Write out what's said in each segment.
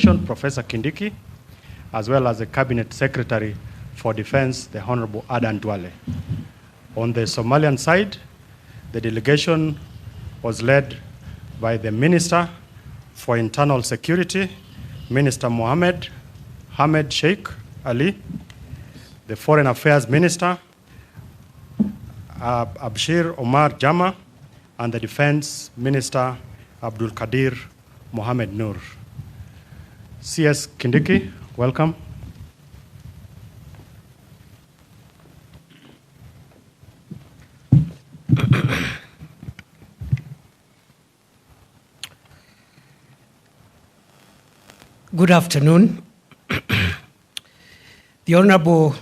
Delegation, Professor Kindiki, as well as the Cabinet Secretary for Defense, the Honorable Adan Duale. On the Somalian side, the delegation was led by the Minister for Internal Security, Minister Mohammed Hamed Sheikh Ali, the Foreign Affairs Minister, Abshir Omar Jama, and the Defense Minister, Abdul Qadir Mohammed Nur. CS Kindiki, welcome. Good afternoon. The Honorable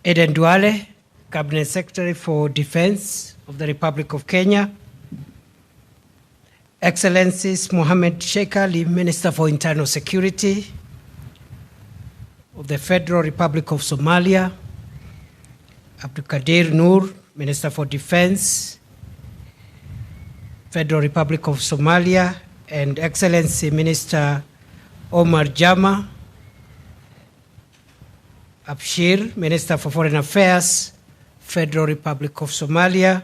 Adan Duale, Cabinet Secretary for Defense of the Republic of Kenya, Excellencies Mohammed Sheikh Ali, Minister for Internal Security of the Federal Republic of Somalia, Abdul Qadir Nur, Minister for Defense, Federal Republic of Somalia, and Excellency Minister Omar Jama, Abshir, Minister for Foreign Affairs, Federal Republic of Somalia,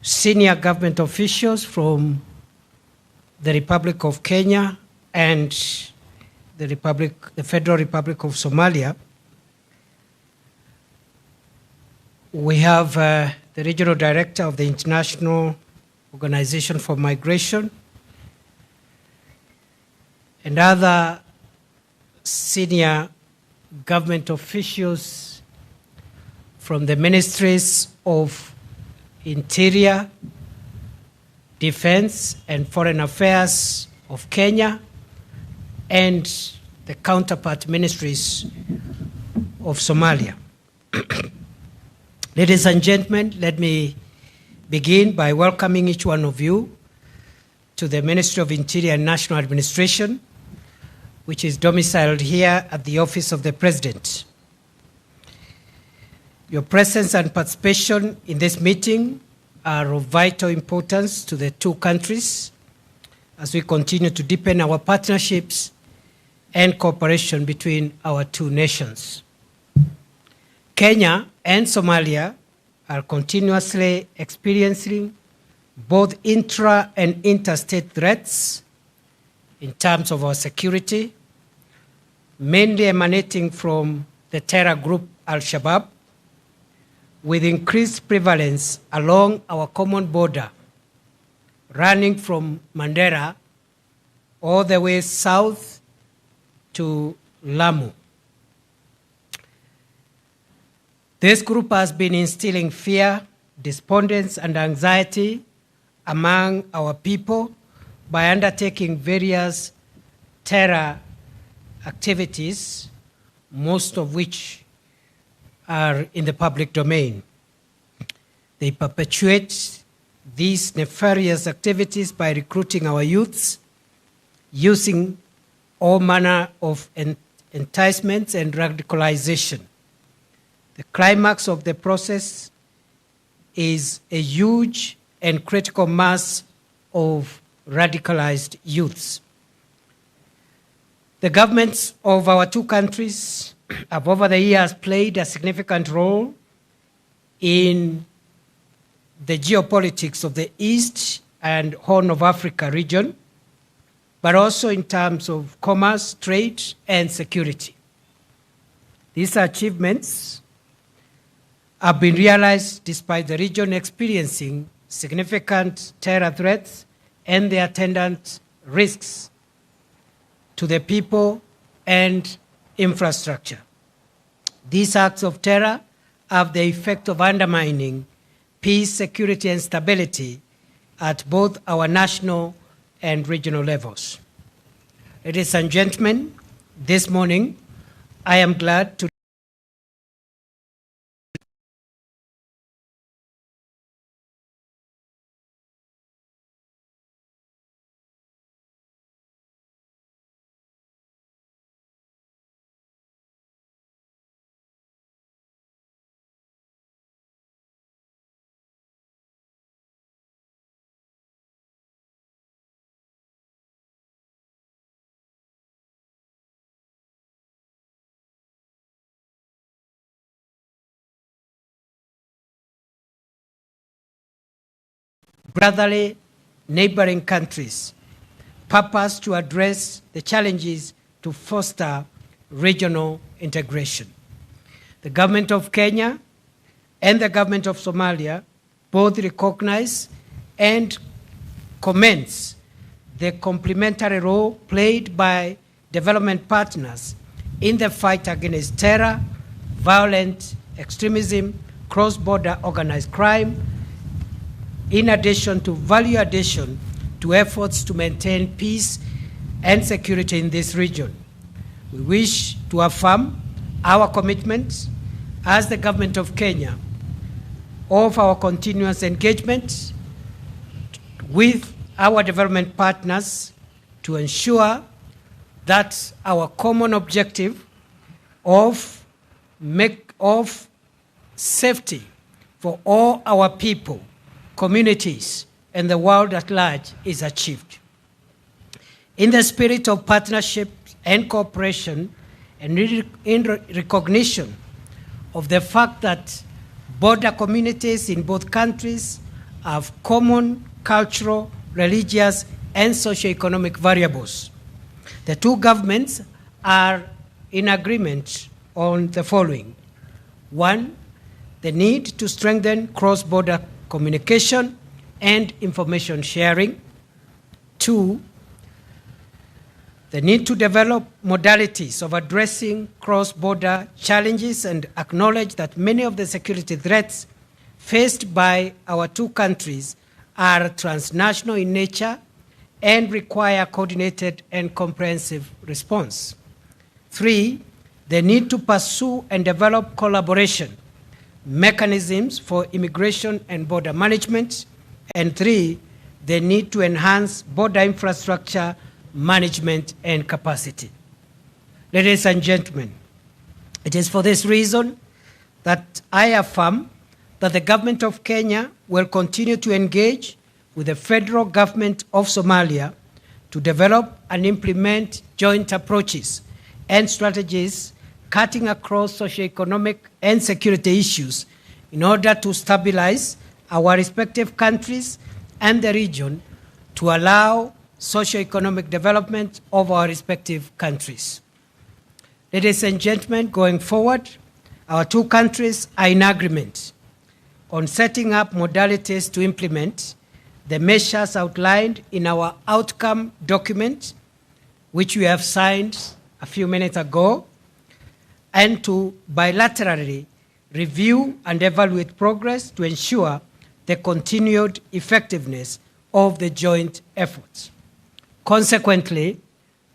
senior government officials from the Republic of Kenya and the Federal Republic of Somalia. We have the Regional Director of the International Organization for Migration and other senior government officials from the Ministries of Interior, Defense, and Foreign Affairs of Kenya, and the counterpart ministries of Somalia. Ladies and gentlemen, let me begin by welcoming each one of you to the Ministry of Interior and National Administration, which is domiciled here at the Office of the President. Your presence and participation in this meeting are of vital importance to the two countries as we continue to deepen our partnerships and cooperation between our two nations. Kenya and Somalia are continuously experiencing both intra and interstate threats in terms of our security, mainly emanating from the terror group Al-Shabaab, with increased prevalence along our common border, running from Mandera all the way south to Lamu. This group has been instilling fear, despondence, and anxiety among our people by undertaking various terror activities, most of which are in the public domain. They perpetuate these nefarious activities by recruiting our youths, using all manner of enticements and radicalization. The climax of the process is a huge and critical mass of radicalized youths. The governments of our two countries have over the years played a significant role in the geopolitics of the East and Horn of Africa region, but also in terms of commerce, trade, and security. These achievements have been realized despite the region experiencing significant terror threats and the attendant risks to the people and infrastructure. These acts of terror have the effect of undermining peace, security, and stability at both our national and regional levels. Ladies and gentlemen, this morning I am glad to brotherly neighboring countries, purpose to address the challenges to foster regional integration. The government of Kenya and the government of Somalia both recognize and commends the complementary role played by development partners in the fight against terror, violent extremism, cross-border organized crime, in addition to value addition to efforts to maintain peace and security in this region. We wish to affirm our commitment as the government of Kenya of our continuous engagement with our development partners to ensure that our common objective of safety for all our people, communities, and the world at large is achieved. In the spirit of partnership and cooperation, and in recognition of the fact that border communities in both countries have common cultural, religious, and socioeconomic variables, the two governments are in agreement on the following. One, the need to strengthen cross-border communication and information sharing. Two, the need to develop modalities of addressing cross-border challenges and acknowledge that many of the security threats faced by our two countries are transnational in nature and require coordinated and comprehensive response. Three, the need to pursue and develop collaboration mechanisms for immigration and border management. And three, the need to enhance border infrastructure management and capacity. Ladies and gentlemen, it is for this reason that I affirm that the government of Kenya will continue to engage with the federal government of Somalia to develop and implement joint approaches and strategies cutting across socioeconomic and security issues in order to stabilize our respective countries and the region to allow socioeconomic development of our respective countries. Ladies and gentlemen, going forward, our two countries are in agreement on setting up modalities to implement the measures outlined in our outcome document, which we have signed a few minutes ago, and to bilaterally review and evaluate progress to ensure the continued effectiveness of the joint efforts. Consequently,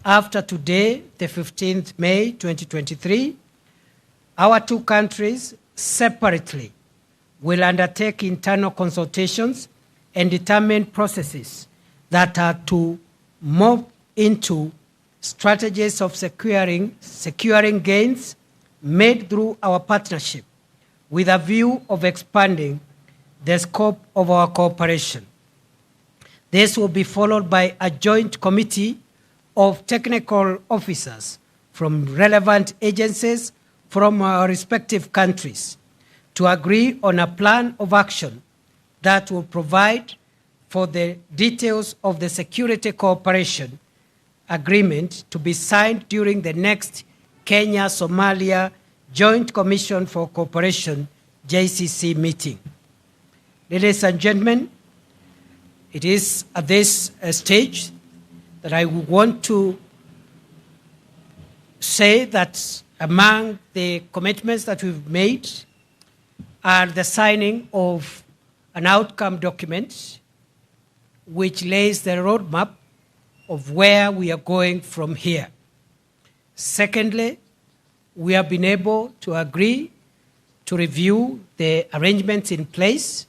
after today, the 15th May 2023, our two countries separately will undertake internal consultations and determine processes that are to move into strategies of securing gains made through our partnership with a view of expanding the scope of our cooperation. This will be followed by a joint committee of technical officers from relevant agencies from our respective countries to agree on a plan of action that will provide for the details of the security cooperation agreement to be signed during the next Kenya-Somalia Joint Commission for Cooperation, JCC meeting. Ladies and gentlemen, it is at this stage that I want to say that among the commitments that we've made are the signing of an outcome document which lays the roadmap of where we are going from here. Secondly, we have been able to agree to review the arrangements in place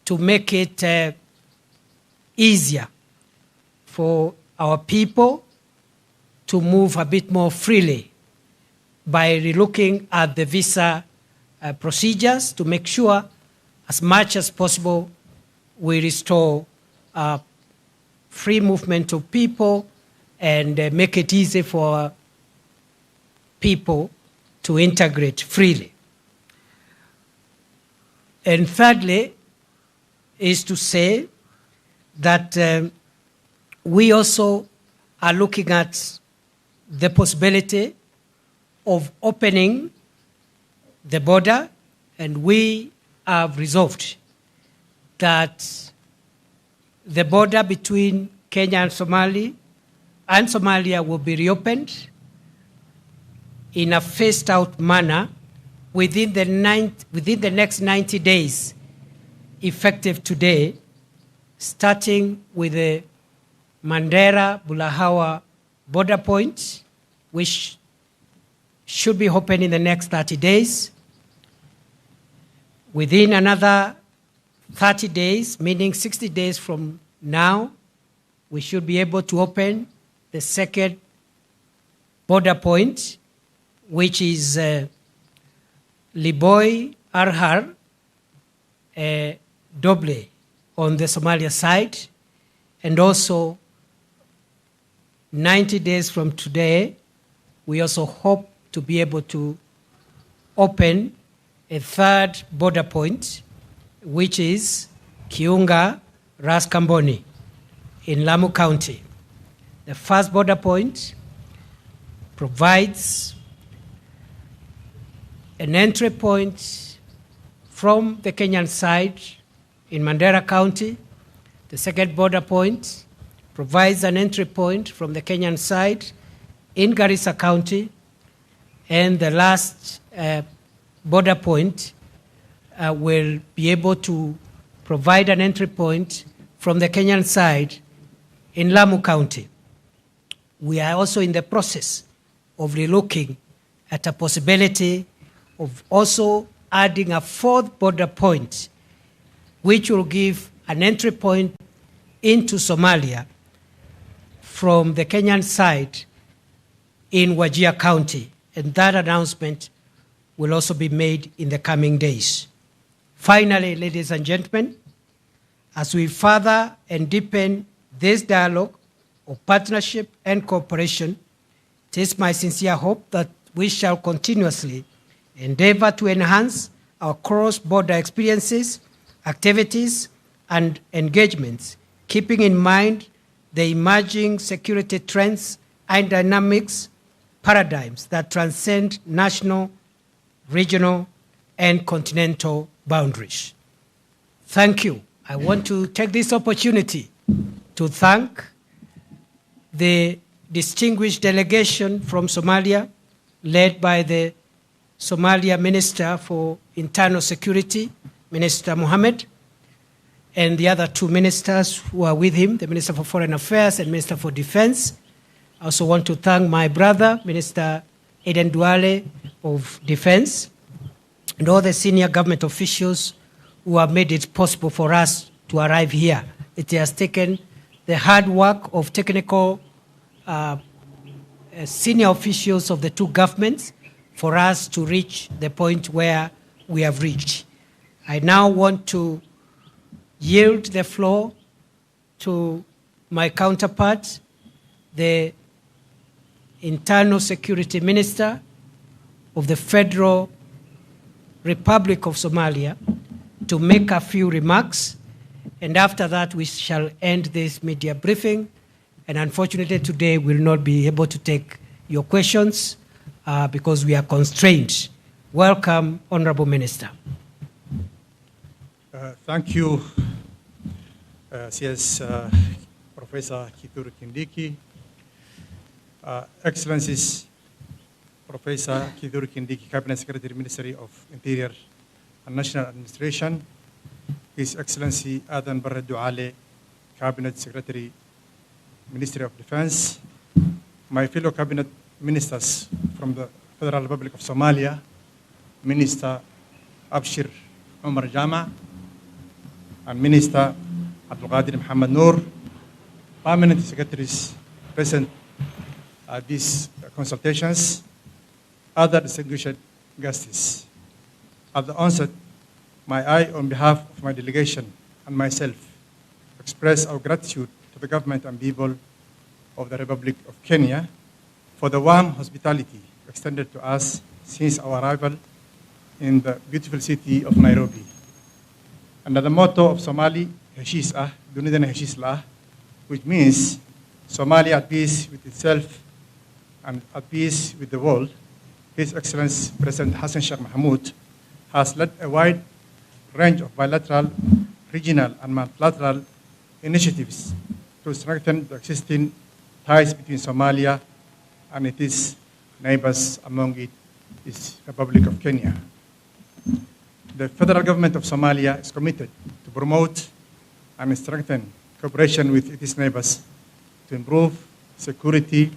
to make it easier for our people to move a bit more freely by relooking at the visa procedures to make sure as much as possible we restore free movement of people and make it easy for people to integrate freely. And thirdly is to say that we also are looking at the possibility of opening the border, and we have resolved that the border between Kenya and Somalia will be reopened in a phased-out manner within the next 90 days, effective today, starting with the Mandera-Bulahawa border point, which should be open in the next 30 days. Within another 30 days, meaning 60 days from now, we should be able to open the second border point, which is Liboy Arhar Doble on the Somalia side, and also 90 days from today, we also hope to be able to open a third border point, which is Kiunga Ras Kamboni in Lamu County. The first border point provides an entry point from the Kenyan side in Mandera County. The second border point provides an entry point from the Kenyan side in Garissa County. And the last border point will be able to provide an entry point from the Kenyan side in Lamu County. We are also in the process of relooking at a possibility of also adding a fourth border point, which will give an entry point into Somalia from the Kenyan side in Wajir County. And that announcement will also be made in the coming days. Finally, ladies and gentlemen, as we further and deepen this dialogue of partnership and cooperation, it is my sincere hope that we shall continuously endeavor to enhance our cross-border experiences, activities, and engagements, keeping in mind the emerging security trends and dynamics paradigms that transcend national, regional, and continental boundaries. Thank you. I want to take this opportunity to thank the distinguished delegation from Somalia, led by the Somalia Minister for Internal Security, Minister Mohammed, and the other two ministers who are with him, the Minister for Foreign Affairs and Minister for Defense. I also want to thank my brother, Minister Eden Duale of Defense, and all the senior government officials who have made it possible for us to arrive here. It has taken the hard work of technical senior officials of the two governments for us to reach the point where we have reached. I now want to yield the floor to my counterpart, the Internal Security Minister of the Federal Republic of Somalia, to make a few remarks, and after that we shall end this media briefing. And unfortunately today we will not be able to take your questions because we are constrained. Welcome, Honorable Minister. Thank you, CS Professor Kithure Kindiki. Excellencies, Professor Kithure Kindiki, Cabinet Secretary, Ministry of Interior and National Administration, His Excellency Adan Barre Duale, Cabinet Secretary, Ministry of Defense, my fellow Cabinet Ministers from the Federal Republic of Somalia, Minister Abshir Omar Jama, and Minister Abdul Qadir Muhammad Noor, Permanent Secretaries present at these consultations, other distinguished guests. At the onset, may I, on behalf of my delegation and myself, express our gratitude to the government and people of the Republic of Kenya for the warm hospitality extended to us since our arrival in the beautiful city of Nairobi. Under the motto of Somali heshiis ah, dunidana heshiis la ah, which means Somalia at peace with itself and at peace with the world. His Excellency President Hassan Sheikh Mohamud has led a wide range of bilateral, regional, and multilateral initiatives to strengthen the existing ties between Somalia and its neighbors, among it is the Republic of Kenya. The federal government of Somalia is committed to promote and strengthen cooperation with its neighbors to improve security,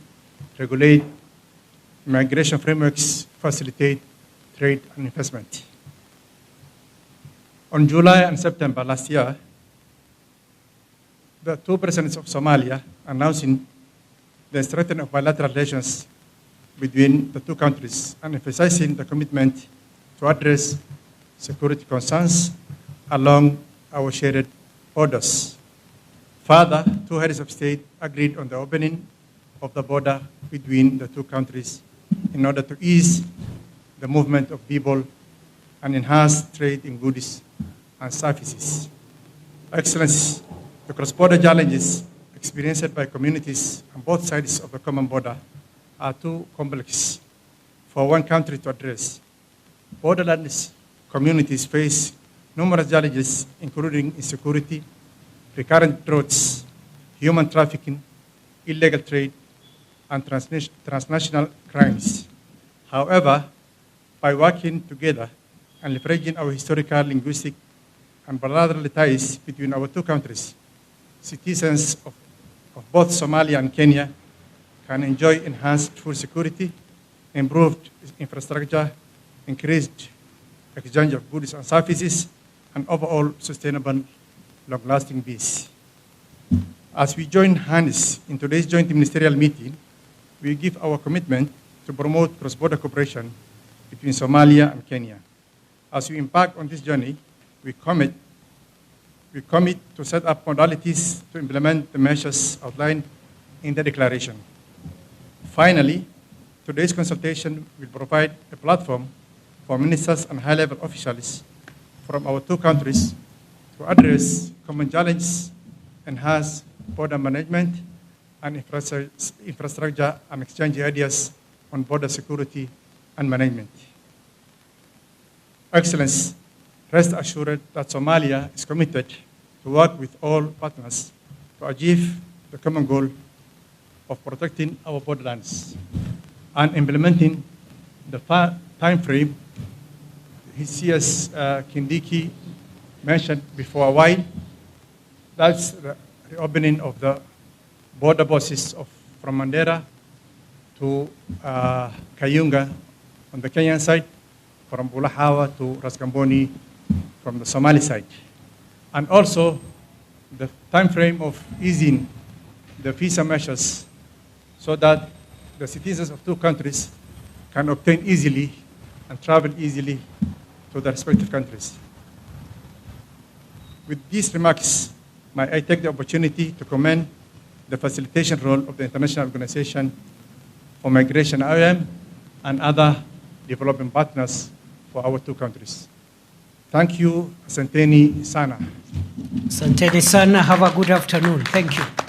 regulate migration frameworks, facilitate trade and investment. On July and September last year, the two presidents of Somalia announcing the strengthening of bilateral relations between the two countries and emphasizing the commitment to address security concerns along our shared borders. Further, two heads of state agreed on the opening of the border between the two countries in order to ease the movement of people and enhance trade in goods and services. Excellencies, the cross-border challenges experienced by communities on both sides of the common border are too complex for one country to address. Borderlands communities face numerous challenges, including insecurity, recurrent droughts, human trafficking, illegal trade, and transnational crimes. However, by working together and leveraging our historical, linguistic, and bilateral ties between our two countries, citizens of both Somalia and Kenya can enjoy enhanced food security, improved infrastructure, increased exchange of goods and services, and overall sustainable, long-lasting peace. As we join hands in today's joint ministerial meeting, we give our commitment to promote cross-border cooperation between Somalia and Kenya. As we embark on this journey, we commit to set up modalities to implement the measures outlined in the declaration. Finally, today's consultation will provide a platform for ministers and high-level officials from our two countries to address common challenges, enhance border management and infrastructure, and exchange ideas on border security and management. Excellency, rest assured that Somalia is committed to work with all partners to achieve the common goal of protecting our borderlands and implementing the time frame His CS Kindiki mentioned before a while. That's the reopening of the border bosses from Mandera to Kayunga on the Kenyan side, from Bulahawa to Raskamboni from the Somali side. And also the time frame of easing the visa measures so that the citizens of two countries can obtain easily and travel easily to their respective countries. With these remarks, may I take the opportunity to commend the facilitation role of the International Organization for Migration, IOM, and other development partners for our two countries. Thank you, Asanteni Sana. Asanteni sana. Have a good afternoon. Thank you.